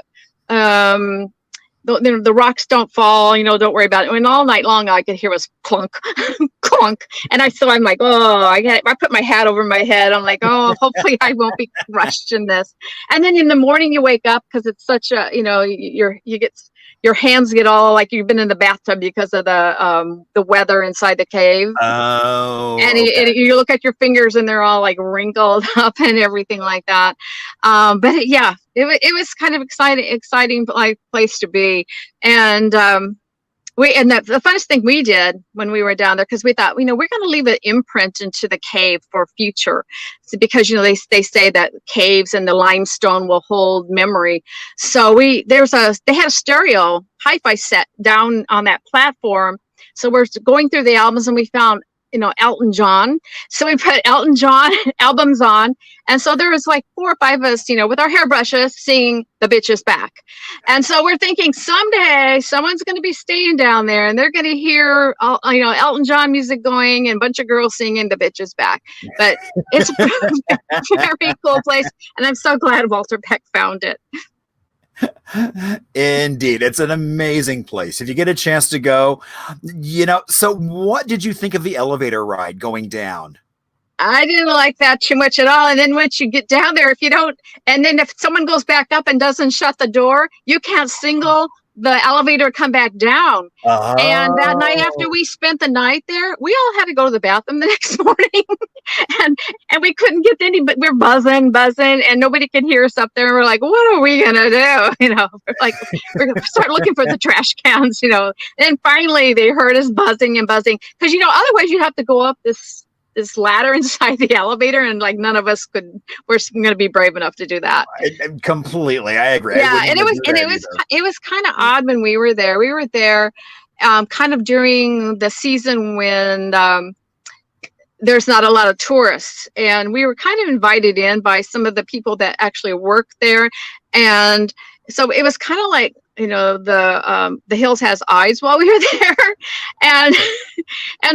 the rocks don't fall, don't worry about it. And all night long, I could hear was clunk, clunk. And I'm like, I put my hat over my head. I'm like, hopefully I won't be crushed in this. And then in the morning you wake up because it's such a, your hands get all like you've been in the bathtub because of the weather inside the cave. Oh. And you look at your fingers and they're all like wrinkled up and everything like that. But it was kind of exciting like place to be. And the funnest thing we did when we were down there, because we thought, we're going to leave an imprint into the cave for future. So because, they say that caves and the limestone will hold memory. So they had a stereo hi-fi set down on that platform. So we're going through the albums and we found, Elton John. So we put Elton John albums on. And so there was like 4 or 5 of us, with our hairbrushes singing The Bitch Is Back. And so we're thinking someday someone's going to be staying down there and they're going to hear, Elton John music going and a bunch of girls singing The Bitch Is Back. But it's a very cool place. And I'm so glad Walter Peck found it. Indeed. It's an amazing place. If you get a chance to go, so what did you think of the elevator ride going down? I didn't like that too much at all. And then once you get down there, if someone goes back up and doesn't shut the door, you can't single the elevator would come back down. And that night after Oh. we spent the night there, we all had to go to the bathroom the next morning. and we couldn't get any, but we're buzzing, and nobody could hear us up there. And we're like, what are we gonna do? We're like, we're gonna start looking for the trash cans, And finally they heard us buzzing, because otherwise you'd have to go up this ladder inside the elevator, and like none of us we're going to be brave enough to do that. Completely, I agree. Yeah, and it was kind of odd when we were there. We were there kind of during the season when there's not a lot of tourists, and we were kind of invited in by some of the people that actually work there, and so it was kind of like, the hills has eyes while we were there, and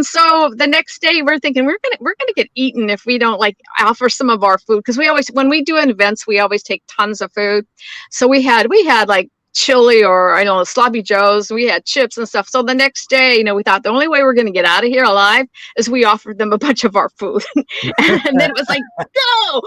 so the next day we're thinking we're gonna get eaten if we don't like offer some of our food, because we always, when we do events, we always take tons of food. So we had like chili, or sloppy joes, we had chips and stuff. So the next day, we thought the only way we're going to get out of here alive is we offered them a bunch of our food. And then it was like, go.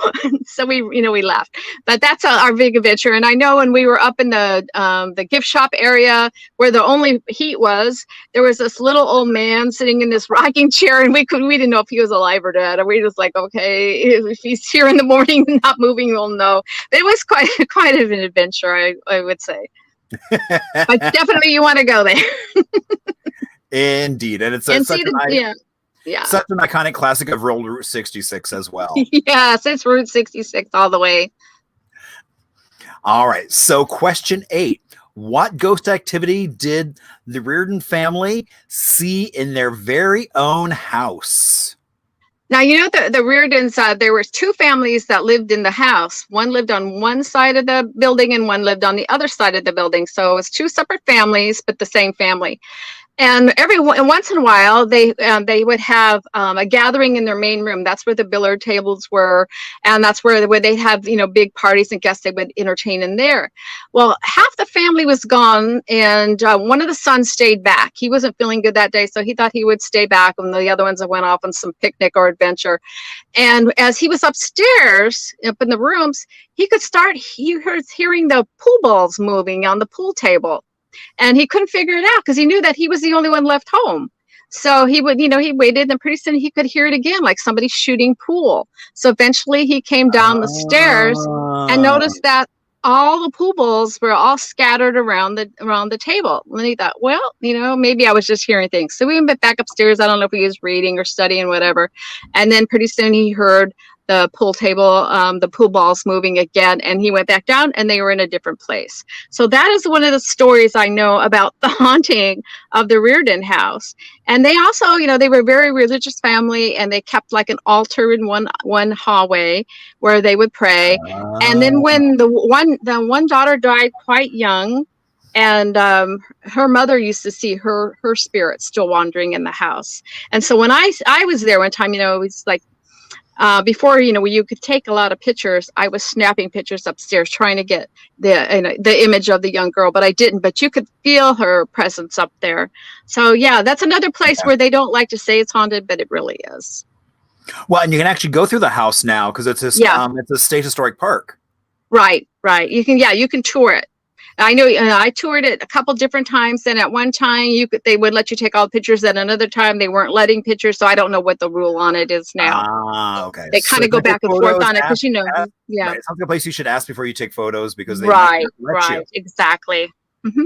So we left. But that's our big adventure. And I know when we were up in the gift shop area where the only heat was, there was this little old man sitting in this rocking chair, and we didn't know if he was alive or dead. And we just like, okay, if he's here in the morning not moving, we'll know. But it was quite an adventure, I would say. But definitely you want to go there. Indeed, and it's such an iconic classic of Route 66 as well. Yes, it's Route 66 all the way. All right, so question 8. What ghost activity did the Reardon family see in their very own house? Now, the Reardons, there were 2 families that lived in the house. One lived on one side of the building and one lived on the other side of the building. So it was 2 separate families, but the same family. And once in a while, they would have a gathering in their main room. That's where the billiard tables were, and that's where they'd have big parties and guests they would entertain in there. Well, half the family was gone, and one of the sons stayed back. He wasn't feeling good that day, so he thought he would stay back, and the other ones went off on some picnic or adventure. And as he was upstairs, up in the rooms, he heard hearing the pool balls moving on the pool table. And he couldn't figure it out because he knew that he was the only one left home. So he would, he waited, and pretty soon he could hear it again, like somebody shooting pool. So eventually he came down the stairs and noticed that all the pool balls were all scattered around the table. And he thought, well, maybe I was just hearing things. So we went back upstairs. I don't know if he was reading or studying, whatever. And then pretty soon he heard the pool table, the pool balls moving again, and he went back down, and they were in a different place. So that is one of the stories I know about the haunting of the Reardon house. And they also, they were a very religious family, and they kept like an altar in one hallway where they would pray. And then when the one daughter died quite young, and her mother used to see her spirit still wandering in the house. And so when I was there one time, it was like, before you could take a lot of pictures, I was snapping pictures upstairs trying to get the image of the young girl, but I didn't. But you could feel her presence up there. So yeah, that's another place where they don't like to say it's haunted, but it really is. Well, and you can actually go through the house now because it's a state historic park. Right. You can tour it. I know I toured it a couple different times, and at one time they would let you take all the pictures, and another time they weren't letting pictures. So I don't know what the rule on it is now. Okay. They kind of go back and forth on it because Right. It's not the place you should ask before you take photos because they might not let you. Exactly. Mm-hmm.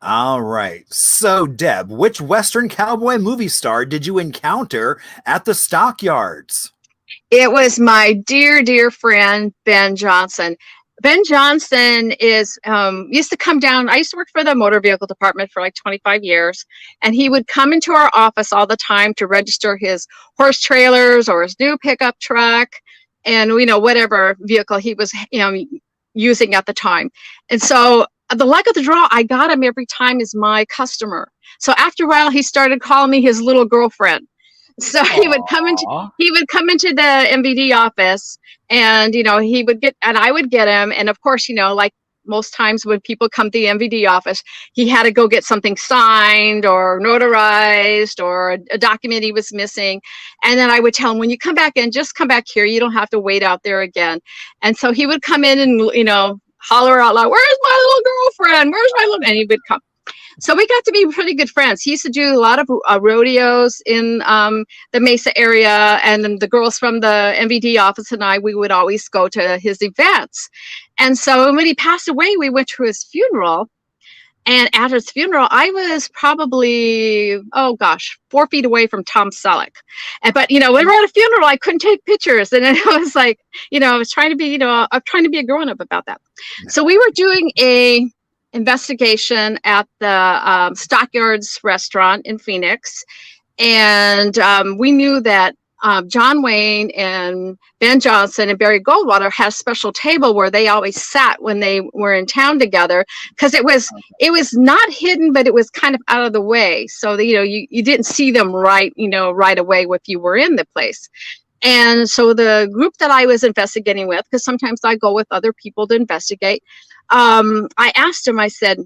All right. So, Deb, which Western cowboy movie star did you encounter at the stockyards? It was my dear friend, Ben Johnson. Ben Johnson used to come down. I used to work for the motor vehicle department for like 25 years. And he would come into our office all the time to register his horse trailers or his new pickup truck and, whatever vehicle he was, using at the time. And so the luck of the draw, I got him every time as my customer. So after a while, he started calling me his little girlfriend. So he would come into the MVD office, and he would get, and I would get him. And of course, like most times when people come to the MVD office, he had to go get something signed or notarized or a document he was missing. And then I would tell him, when you come back in, just come back here. You don't have to wait out there again. And so he would come in and holler out loud, "Where's my little girlfriend? Where's my little?" And he would come. So we got to be pretty good friends. He used to do a lot of rodeos in the Mesa area, and then the girls from the MVD office and we would always go to his events. And so when he passed away, we went to his funeral. And at his funeral, I was probably, 4 feet away from Tom Selleck. But, when we're at a funeral, I couldn't take pictures. And it was like, I was trying to be, I'm trying to be a grown-up about that. So we were doing a investigation at the Stockyards restaurant in Phoenix. And we knew that John Wayne and Ben Johnson and Barry Goldwater had a special table where they always sat when they were in town together, because it was not hidden, but it was kind of out of the way. So that, you didn't see them right away if you were in the place. And so the group that I was investigating with, because sometimes I go with other people to investigate, I asked him, I said,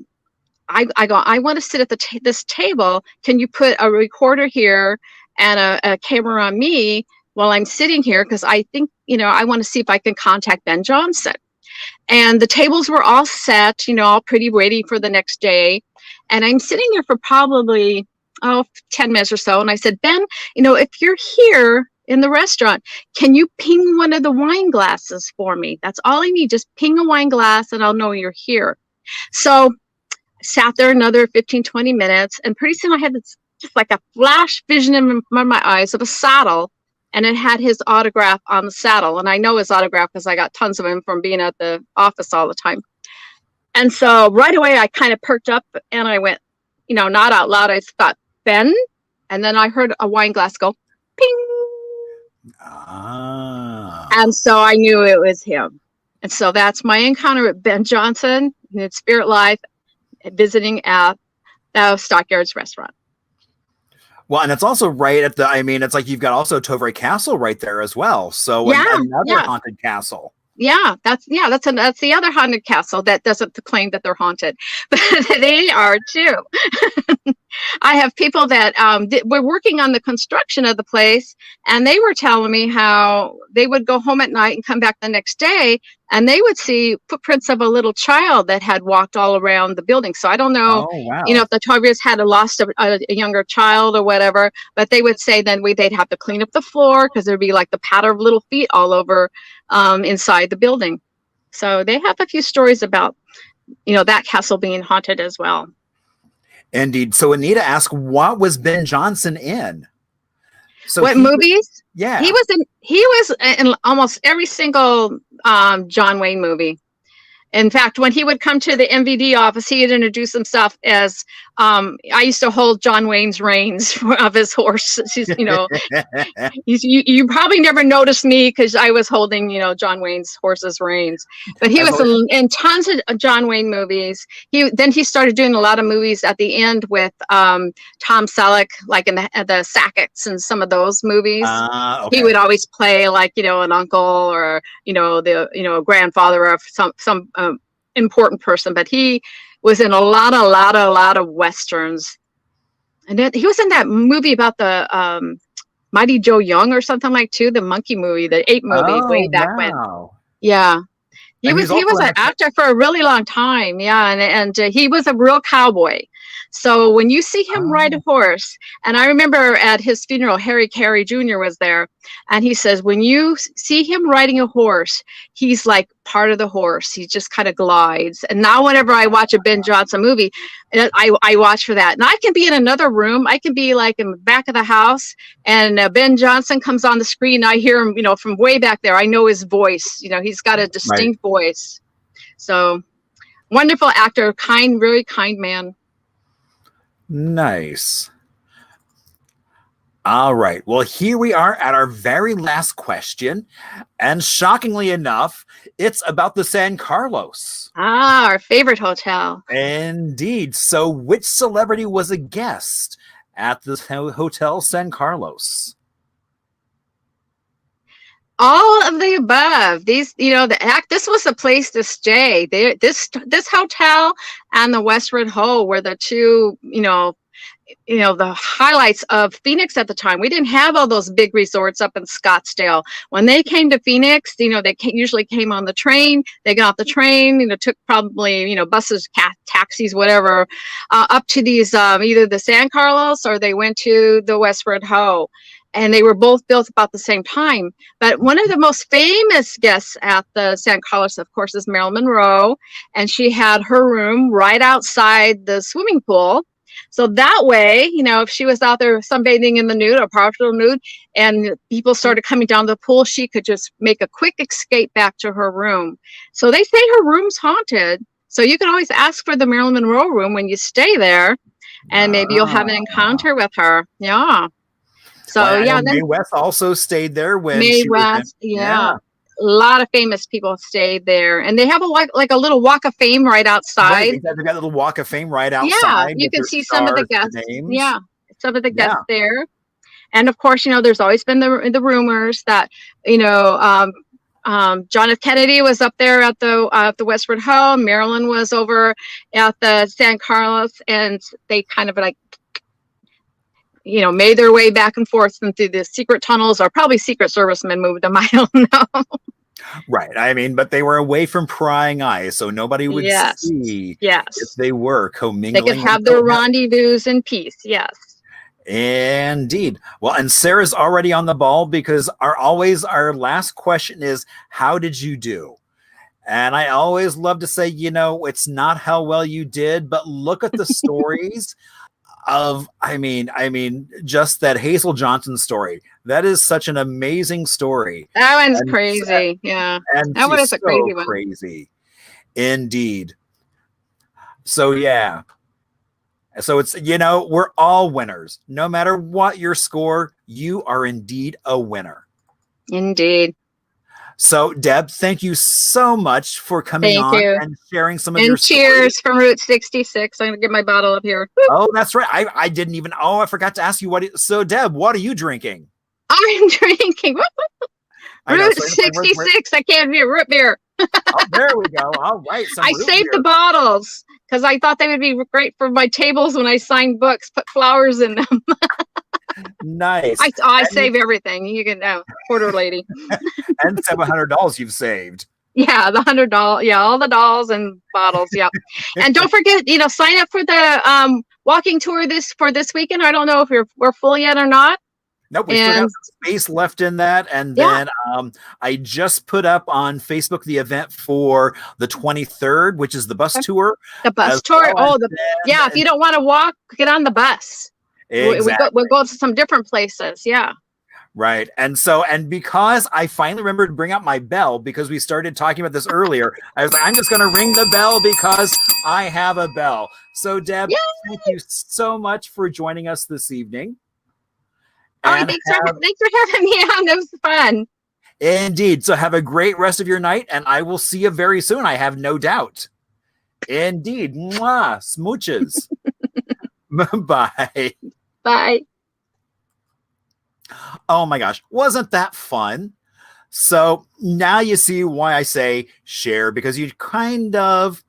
I want to sit at this table. Can you put a recorder here and a camera on me while I'm sitting here? Because I think, I want to see if I can contact Ben Johnson. And the tables were all set, all pretty ready for the next day. And I'm sitting there for probably, 10 minutes or so. And I said, Ben, if you're here in the restaurant, can you ping one of the wine glasses for me? That's all I need. Just ping a wine glass and I'll know you're here. So I sat there another 15, 20 minutes. And pretty soon I had this just like a flash vision in my eyes of a saddle, and it had his autograph on the saddle. And I know his autograph because I got tons of him from being at the office all the time. And so right away I kind of perked up and I went, not out loud, I thought, Ben. And then I heard a wine glass go ping. And so I knew it was him. And so that's my encounter with Ben Johnson in Spirit Life, visiting at the Stockyards restaurant. Well, and it's also right at it's like you've got also Tovray Castle right there as well. So another haunted castle. Yeah, that's the other haunted castle that doesn't claim that they're haunted, but they are too. I have people that were working on the construction of the place, and they were telling me how they would go home at night and come back the next day, and they would see footprints of a little child that had walked all around the building. So I don't know, if the Toviers had lost a younger child or whatever, but they would say then they'd have to clean up the floor because there'd be like the patter of little feet all over inside the building. So they have a few stories about, that castle being haunted as well. Indeed. So Anita asked, what was Ben Johnson in? So what movies? Yeah. He was in almost every single John Wayne movie. In fact, when he would come to the MVD office, he would introduce himself as, I used to hold John Wayne's reins of his horse. You probably never noticed me because I was holding, John Wayne's horse's reins. But he was in tons of John Wayne movies. Then he started doing a lot of movies at the end with Tom Selleck, like in the Sacketts and some of those movies. Okay. He would always play like, an uncle or, a grandfather of some important person, but he was in a lot of Westerns. And then he was in that movie about the Mighty Joe Young or something like the monkey movie, the ape movie way back when. Yeah. He was an actor for a really long time. Yeah. And he was a real cowboy. So when you see him ride a horse, and I remember at his funeral, Harry Carey Jr. was there, and he says, when you see him riding a horse, he's like part of the horse. He just kind of glides. And now whenever I watch a Ben Johnson movie, I watch for that. And I can be in another room. I can be like in the back of the house, and Ben Johnson comes on the screen. I hear him, from way back there. I know his voice. He's got a distinct voice. So wonderful actor, very kind man. Nice. All right. Well, here we are at our very last question. And shockingly enough, it's about the San Carlos. Our favorite hotel. Indeed. So which celebrity was a guest at the Hotel San Carlos? All of the above. These, this was a place to stay. This hotel and the Westward Ho were the two, the highlights of Phoenix at the time. We didn't have all those big resorts up in Scottsdale. When they came to Phoenix, they usually came on the train. They got off the train, took probably, buses, taxis, whatever, up to these, either the San Carlos or they went to the Westward Ho. And they were both built about the same time. But one of the most famous guests at the San Carlos, of course, is Marilyn Monroe. And she had her room right outside the swimming pool. So that way, if she was out there sunbathing in the nude or partial nude and people started coming down the pool, she could just make a quick escape back to her room. So they say her room's haunted. So you can always ask for the Marilyn Monroe room when you stay there. And maybe you'll have an encounter with her. Yeah. So well, Mae West also stayed there when Mae West, yeah. A lot of famous people stayed there, and they have like a little walk of fame right outside. Right, they've got a little walk of fame right outside. Yeah, you can see some of the guests. Yeah, some of the guests there, and of course, there's always been the rumors that John F. Kennedy was up there at the Westward Ho. Marilyn was over at the San Carlos, and they kind of made their way back and forth and through the secret tunnels, or probably Secret Servicemen moved them. I don't know. Right. I mean, but they were away from prying eyes, so nobody would see if they were commingling. They could have their rendezvous in peace. Yes. Indeed. Well, and Sarah's already on the ball because our last question is, how did you do? And I always love to say, it's not how well you did, but look at the stories. Just that Hazel Johnson story. That is such an amazing story. That one's crazy. Yeah. And that one is a crazy one. Crazy. Indeed. So, yeah. So it's, we're all winners. No matter what your score, you are indeed a winner. Indeed. So, Deb, thank you so much for coming on and sharing some of your stories. And cheers from Route 66. I'm going to get my bottle up here. Oh, that's right. I didn't even. Oh, I forgot to ask you so, Deb, what are you drinking? I'm drinking Route 66. I can't be a root beer. Oh, there we go. All right. I saved the bottles because I thought they would be great for my tables when I sign books. Put flowers in them. Nice. I save everything. You can know, quarter lady. And $700 you've saved. Yeah, the $100. Yeah, all the dolls and bottles. Yeah, and don't forget, sign up for the walking tour this weekend. I don't know if we're full yet or not. Nope, we still have some space left in that. And then I just put up on Facebook the event for the 23rd, which is the bus tour. The bus tour. If you don't want to walk, get on the bus. Exactly. We'll go to some different places. Yeah. Right. And because I finally remembered to bring out my bell because we started talking about this earlier, I was like, I'm just going to ring the bell because I have a bell. So, Deb, thank you so much for joining us this evening. Thanks for having me on. It was fun. Indeed. So have a great rest of your night, and I will see you very soon. I have no doubt. Indeed. Mwah. Smooches. Bye. Bye. Oh my gosh. Wasn't that fun? So now you see why I say share, because you kind of...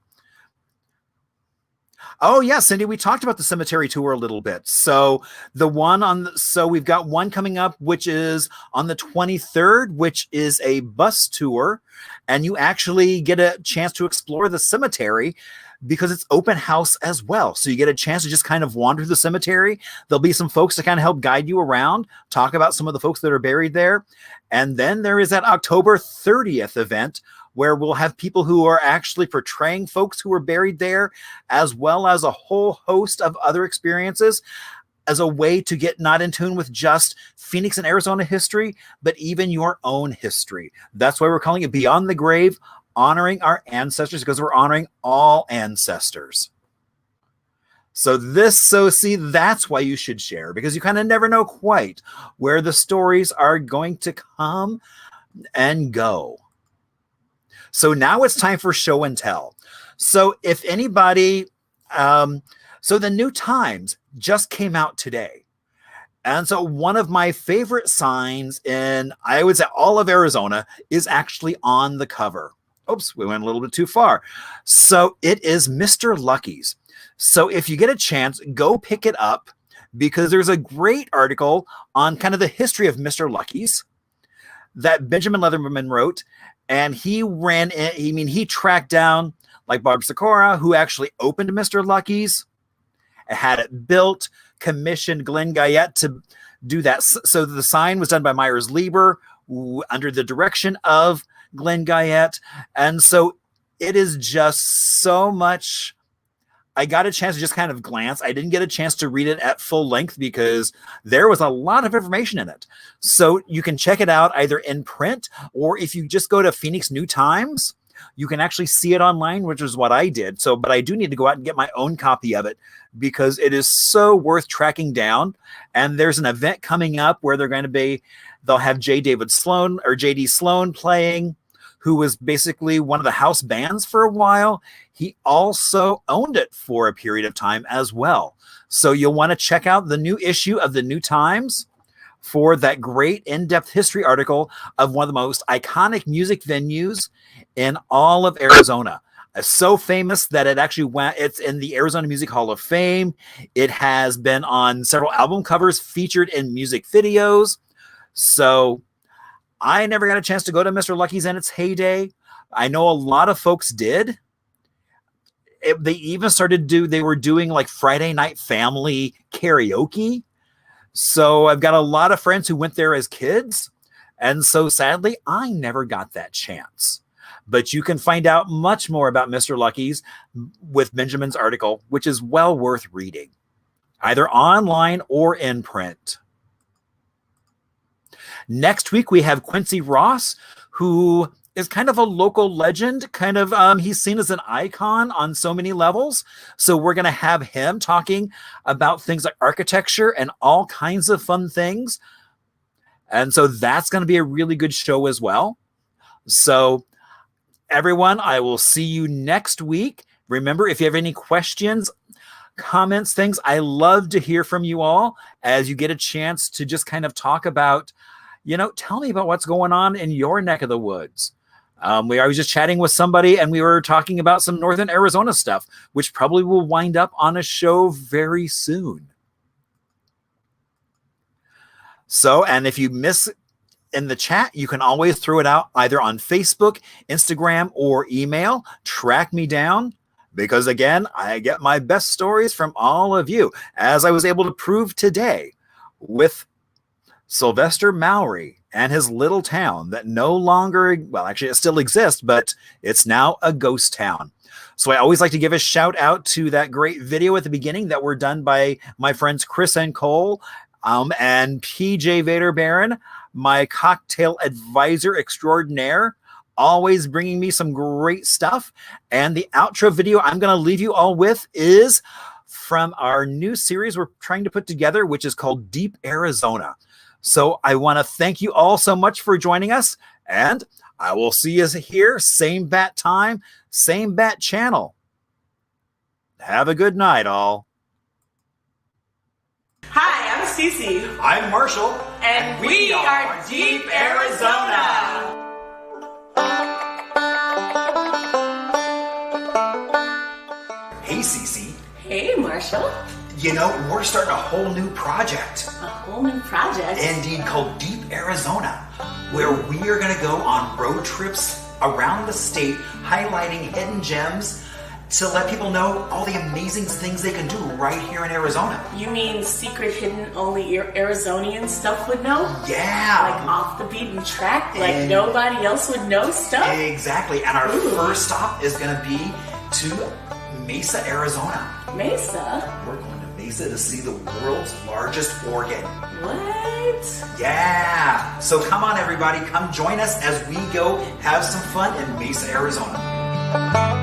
Oh yeah, Cindy, we talked about the cemetery tour a little bit. So we've got one coming up, which is on the 23rd, which is a bus tour, and you actually get a chance to explore the cemetery because it's open house as well. So you get a chance to just kind of wander the cemetery. There'll be some folks to kind of help guide you around, talk about some of the folks that are buried there. And then there is that October 30th event where we'll have people who are actually portraying folks who were buried there, as well as a whole host of other experiences as a way to get not in tune with just Phoenix and Arizona history, but even your own history. That's why we're calling it Beyond the Grave, honoring our ancestors, because we're honoring all ancestors. See, that's why you should share, because you kind of never know quite where the stories are going to come and go. So now it's time for show and tell. So if anybody, so the New Times just came out today. And so one of my favorite signs in, I would say, all of Arizona is actually on the cover. Oops, we went a little bit too far. So it is Mr. Lucky's. So if you get a chance, go pick it up because there's a great article on kind of the history of Mr. Lucky's that Benjamin Leatherman wrote. And he he tracked down like Barb Sikora, who actually opened Mr. Lucky's, had it built, commissioned Glenn Guyette to do that. So the sign was done by Myers Lieber under the direction of Glenn Guyette. And so it is just so much. I got a chance to just kind of glance. I didn't get a chance to read it at full length because there was a lot of information in it. So you can check it out either in print, or if you just go to Phoenix New Times, you can actually see it online, which is what I did. So, but I do need to go out and get my own copy of it because it is so worth tracking down. And there's an event coming up where they'll have JD Sloan playing, who was basically one of the house bands for a while. He also owned it for a period of time as well. So you'll want to check out the new issue of the New Times for that great in-depth history article of one of the most iconic music venues in all of Arizona. So famous that it's in the Arizona Music Hall of Fame. It has been on several album covers, featured in music videos. So I never got a chance to go to Mr. Lucky's in its heyday. I know a lot of folks did. They even they were doing like Friday night family karaoke. So I've got a lot of friends who went there as kids. And so sadly, I never got that chance. But you can find out much more about Mr. Lucky's with Benjamin's article, which is well worth reading, either online or in print. Next week, we have Quincy Ross, who is kind of a local legend. He's seen as an icon on so many levels. So we're going to have him talking about things like architecture and all kinds of fun things. And so that's going to be a really good show as well. So everyone, I will see you next week. Remember, if you have any questions, comments, things, I love to hear from you all as you get a chance to just kind of talk about, tell me about what's going on in your neck of the woods. I was just chatting with somebody and we were talking about some Northern Arizona stuff, which probably will wind up on a show very soon. So, and if you miss in the chat, you can always throw it out either on Facebook, Instagram, or email. Track me down because, again, I get my best stories from all of you, as I was able to prove today with Sylvester Mowry and his little town that no longer, well, actually it still exists, but it's now a ghost town. So I always like to give a shout out to that great video at the beginning that were done by my friends Chris and Cole and PJ Vader Baron, my cocktail advisor extraordinaire, always bringing me some great stuff. And the outro video I'm going to leave you all with is from our new series we're trying to put together, which is called Deep Arizona. So I want to thank you all so much for joining us, and I will see you here, same bat time, same bat channel. Have a good night, all. Hi, I'm Cece. I'm Marshall. And we are Deep Arizona. Hey, Cece. Hey, Marshall. We're starting a whole new project. A whole new project? Indeed, called Deep Arizona, where we are going to go on road trips around the state, highlighting hidden gems to let people know all the amazing things they can do right here in Arizona. You mean secret, hidden, only Arizonian stuff would know? Yeah. Like off the beaten track, like nobody else would know stuff? Exactly. And our first stop is going to be to Mesa, Arizona. Mesa? We're going to Mesa to see the world's largest organ. What? Yeah. So come on, everybody. Come join us as we go have some fun in Mesa, Arizona.